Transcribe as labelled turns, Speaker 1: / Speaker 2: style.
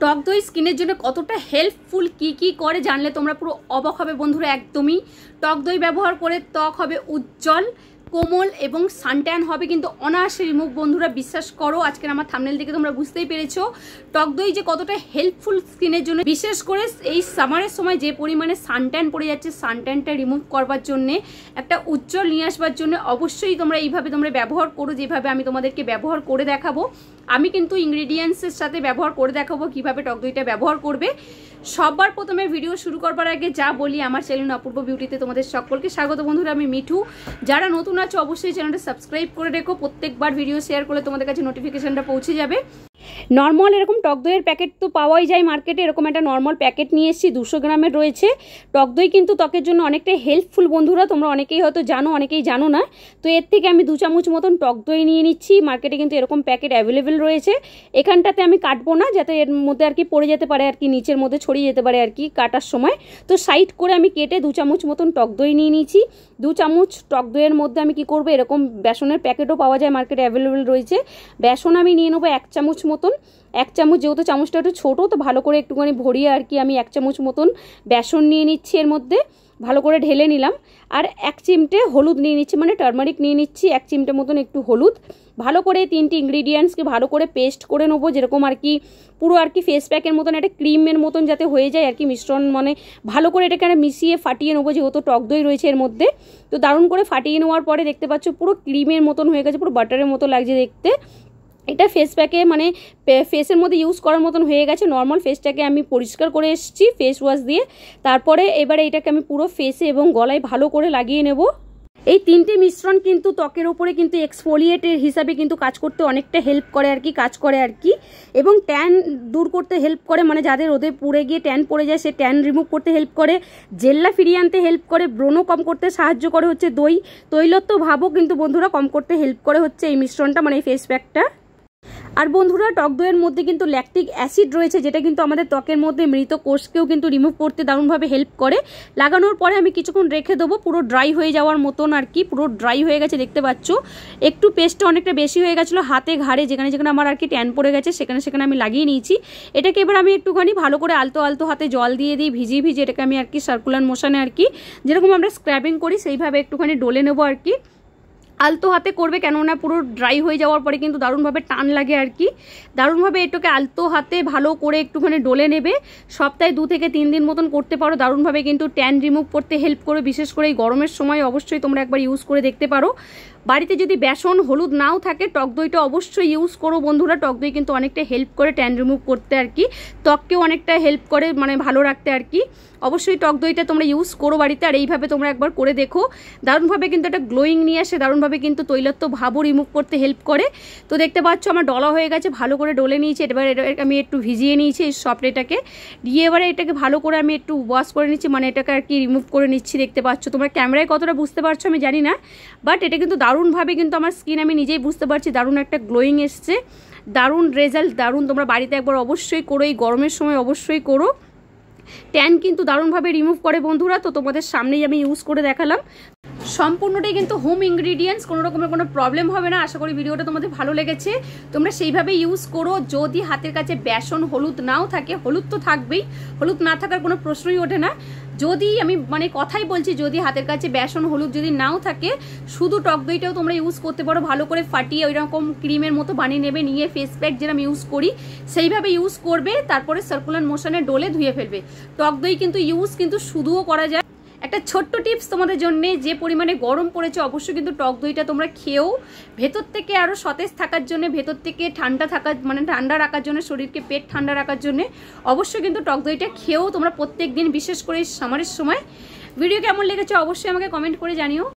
Speaker 1: টক দই স্কিনের জন্য কতটা হেল্পফুল, কি করে জানলে তোমরা পুরো অবাক হবে বন্ধুরা। একদমই টক দই ব্যবহার করে ত্বক হবে উজ্জ্বল, কোমল এবং সানট্যান হবে কিন্তু অনায়াসে রিমুভ। বন্ধুরা বিশ্বাস করো, আজকের আমার থাম্বনেল দেখে তোমরা বুঝতেই পেরেছো টক দই যে কতটা হেল্পফুল স্কিনের জন্য। বিশেষ করে এই সামারের সময় যে পরিমাণে সানট্যান পড়ে যাচ্ছে, সানট্যানটা রিমুভ করবার জন্য, একটা উজ্জ্বল নিয়ে আসবার জন্য অবশ্যই তোমরা এইভাবে তোমরা ব্যবহার করো, যেভাবে আমি তোমাদেরকে ব্যবহার করে দেখাবো। আমি কিন্তু ইনগ্রিডিয়েন্টসের সাথে ব্যবহার করে দেখাবো কিভাবে টক দইটা ব্যবহার করবে। সবার প্রথমে ভিডিও শুরু করবার আগে যা বলি, আমার চ্যানেল অপূর্ব বিউটিতে তোমাদের সকলকে স্বাগত। বন্ধুরা আমি মিঠু, যারা নতুন আছো অবশ্যই চ্যানেলটা সাবস্ক্রাইব করে রেখো, প্রত্যেকবার ভিডিও শেয়ার করলে তোমাদের কাছে নোটিফিকেশনটা পৌঁছে যাবে। নর্মাল এরকম টক দইয়ের প্যাকেট তো পাওয়াই যায় মার্কেটে, এরকম একটা নর্মাল প্যাকেট নিয়ে এসেছি, 200 গ্রামের রয়েছে। টক দই কিন্তু ত্বকের জন্য অনেকটাই হেল্পফুল বন্ধুরা, তোমরা অনেকেই হয়তো জানো, অনেকেই জানো না। তো এর থেকে আমি 2 চামচ মতন টক দই নিয়ে নিচ্ছি। মার্কেটে কিন্তু এরকম প্যাকেট অ্যাভেলেবেল রয়েছে। এখানটাতে আমি কাটবো না, যাতে এর মধ্যে আর কি পড়ে যেতে পারে, আর কি নিচের মধ্যে ছড়িয়ে যেতে পারে আর কি কাটার সময়। তো সাইড করে আমি কেটে 2 চামচ মতন টক দই নিয়ে নিয়েছি। 2 চামচ টক দইয়ের মধ্যে আমি কি করবো, এরকম বেসনের প্যাকেটও পাওয়া যায় মার্কেটে অ্যাভেলেবেল রয়েছে। বেসন আমি নিয়ে নেবো 1 চামচ মতন। 1 চামচ, যেহেতু চামচটা একটু ছোটো, তো ভালো করে একটুখানি ভরিয়ে আর কি আমি 1 চামচ মতন বেসন নিয়ে নিচ্ছি। এর মধ্যে ভালো করে ঢেলে নিলাম। আর 1 চিমটে হলুদ নিয়ে নিচ্ছি, মানে টারমারিক নিয়ে নিচ্ছি 1 চিমটে মতন একটু হলুদ। ভালো করে 3টি ইনগ্রিডিয়েন্টসকে ভালো করে পেস্ট করে নেবো, যেরকম আর কি পুরো আর কি ফেস প্যাকের মতন একটা ক্রিমের মতন যাতে হয়ে যায় আর কি মিশ্রণ, মানে ভালো করে এটাকে মিশিয়ে ফাটিয়ে নেবো, যেহেতু টক দই রয়েছে এর মধ্যে। তো দারুণ করে ফাটিয়ে নেওয়ার পরে দেখতে পাচ্ছ পুরো ক্রিমের মতন হয়ে গেছে, পুরো বাটারের মতো লাগছে দেখতে। এটা ফেস প্যাকে মানে ফেসের মধ্যে ইউজ করার মতন হয়ে গেছে। নর্মাল ফেসটাকে আমি পরিষ্কার করে এসেছি ফেস ওয়াশ দিয়ে। তারপরে এবারে এটাকে আমি পুরো ফেসে এবং গলায় ভালো করে লাগিয়ে নেব। এই 3টে মিশ্রণ কিন্তু ত্বকের ওপরে কিন্তু এক্সফোলিয়েটের হিসাবে কিন্তু কাজ করতে অনেকটা হেল্প করে আর কি, কাজ করে আর কি। এবং ট্যান দূর করতে হেল্প করে, মানে যাদের রোদে পুড়ে গিয়ে ট্যান পড়ে যায় সে ট্যান রিমুভ করতে হেল্প করে, জেল্লা ফিরিয়ে আনতে হেল্প করে, ব্রণও কম করতে সাহায্য করে হচ্ছে দই, তৈলত্ব ভাবও কিন্তু বন্ধুরা কম করতে হেল্প করে হচ্ছে এই মিশ্রণটা, মানে এই ফেস প্যাকটা। আর বন্ধুরা টক দইয়ের মধ্যে কিন্তু ল্যাকটিক অ্যাসিড রয়েছে, যেটা কিন্তু আমাদের ত্বকের মধ্যে মৃত কোষকেও কিন্তু রিমুভ করতে দারুণভাবে হেল্প করে। লাগানোর পরে আমি কিছুক্ষণ রেখে দেবো পুরো ড্রাই হয়ে যাওয়ার মতন আর কি। পুরো ড্রাই হয়ে গেছে দেখতে পাচ্ছ। একটু পেস্টটা অনেকটা বেশি হয়ে গেছিলো, হাতে ঘাড়ে যেখানে যেখানে আমার আর কি ট্যান পড়ে গেছে সেখানে সেখানে আমি লাগিয়ে নিয়েছি। এটাকে এবার আমি একটুখানি ভালো করে আলতো আলতো হাতে জল দিয়ে দিই, ভিজিয়ে এটাকে আমি আর কি সার্কুলার মোশনে আর কি যেরকম আমরা স্ক্র্যাবিং করি সেইভাবে একটুখানি ডলে নেবো আর কি। আলতো হাতে করবে, কেননা পুরো ড্রাই হয়ে যাওয়ার পরে কিন্তু দারুণভাবে টান লাগে আর কি। দারুণভাবে এটাকে আলতো হাতে ভালো করে একটুখানি ডলে নেবে। সপ্তাহে 2 থেকে 3 দিন মতন করতে পারো, দারুণভাবে কিন্তু ট্যান রিমুভ করতে হেল্প করে। বিশেষ করে এই গরমের সময় অবশ্যই তোমরা একবার ইউজ করে দেখতে পারো। বাড়িতে যদি বেসন হলুদ নাও থাকে, টক দইটা অবশ্যই ইউজ করো বন্ধুরা। টক দই কিন্তু অনেকটা হেল্প করে ট্যান রিমুভ করতে আর কি, ত্বককেও অনেকটা হেল্প করে মানে ভালো রাখতে আর কি। অবশ্যই টক দইটা তোমরা ইউজ করো বাড়িতে, আর এইভাবে তোমরা একবার করে দেখো। দারুণভাবে কিন্তু একটা গ্লোয়িং নিয়ে আসে, দারুণভাবে কিন্তু তৈলাক্ত ভাবও রিমুভ করতে হেল্প করে। তো দেখতে পাচ্ছ আমার ডলা হয়ে গেছে, ভালো করে ডলে নিয়েছি। এবার আমি একটু ভিজিয়ে নিয়েছি এই সফট এটাকে দিয়ে, এবারে এটাকে ভালো করে আমি একটু ওয়াশ করে নিচ্ছি, মানে এটাকে আর কি রিমুভ করে নিচ্ছি। দেখতে পাচ্ছ তোমরা ক্যামেরায় কতটা বুঝতে পারছো আমি জানি না, বাট এটা কিন্তু দারুণভাবে কিন্তু আমার স্কিন আমি নিজেই বুঝতে পারছি দারুণ একটা গ্লোয়িং এসছে, দারুণ রেজাল্ট, দারুণ। তোমরা বাড়িতে একবার অবশ্যই করো, এই গরমের সময় অবশ্যই করো। ট্যান কিন্তু দারুণভাবে রিমুভ করে বন্ধুরা। তো তোমাদের সামনেই আমি ইউজ করে দেখালাম। সম্পূর্ণটাই কিন্তু হোম ইনগ্রিডিয়েন্টস, কোনো রকমের কোনো প্রবলেম হবে না। আশা করি ভিডিওটা তোমাদের ভালো লেগেছে, তোমরা সেইভাবে ইউজ করো। যদি হাতের কাছে বেসন হলুদ নাও থাকে, হলুদ তো থাকবেই, হলুদ না থাকার কোনো প্রশ্নই ওঠে না। যদি আমি মানে কথাই বলছি, যদি হাতের কাছে বেসন হলুদ যদি নাও থাকে, শুধু টক দইটাও তোমরা ইউজ করতে পারো। ভালো করে ফাটিয়ে ওই রকম ক্রিমের মতো বানিয়ে নেবে, নিয়ে ফেস প্যাক যেরকম ইউজ করি সেইভাবে ইউজ করবে। তারপরে সার্কুলার মোশনে ডলে ধুয়ে ফেলবে। টক দই কিন্তু ইউজ কিন্তু শুধুও করা যায়। একটা ছোট্ট টিপস তোমাদের জন্য, যে পরিমাণে গরম পড়েছে অবশ্যই কিন্তু টক দইটা তোমরা খেয়েও ভেতর থেকে আরও সতেজ থাকার জন্য, ভেতর থেকে ঠান্ডা থাকার মানে ঠান্ডা রাখার জন্য, শরীরকে পেট ঠান্ডা রাখার জন্য অবশ্যই কিন্তু টক দইটা খেয়েও তোমরা প্রত্যেক দিন, বিশেষ করে সামারের সময়। ভিডিও কেমন লেগেছে অবশ্যই আমাকে কমেন্ট করে জানিও।